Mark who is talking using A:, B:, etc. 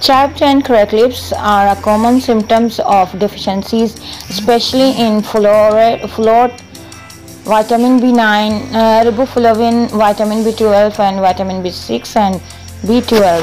A: Chapped and cracked lips are a common symptoms of deficiencies, especially in folate, vitamin B9, riboflavin, vitamin B12 and vitamin B6 and B12.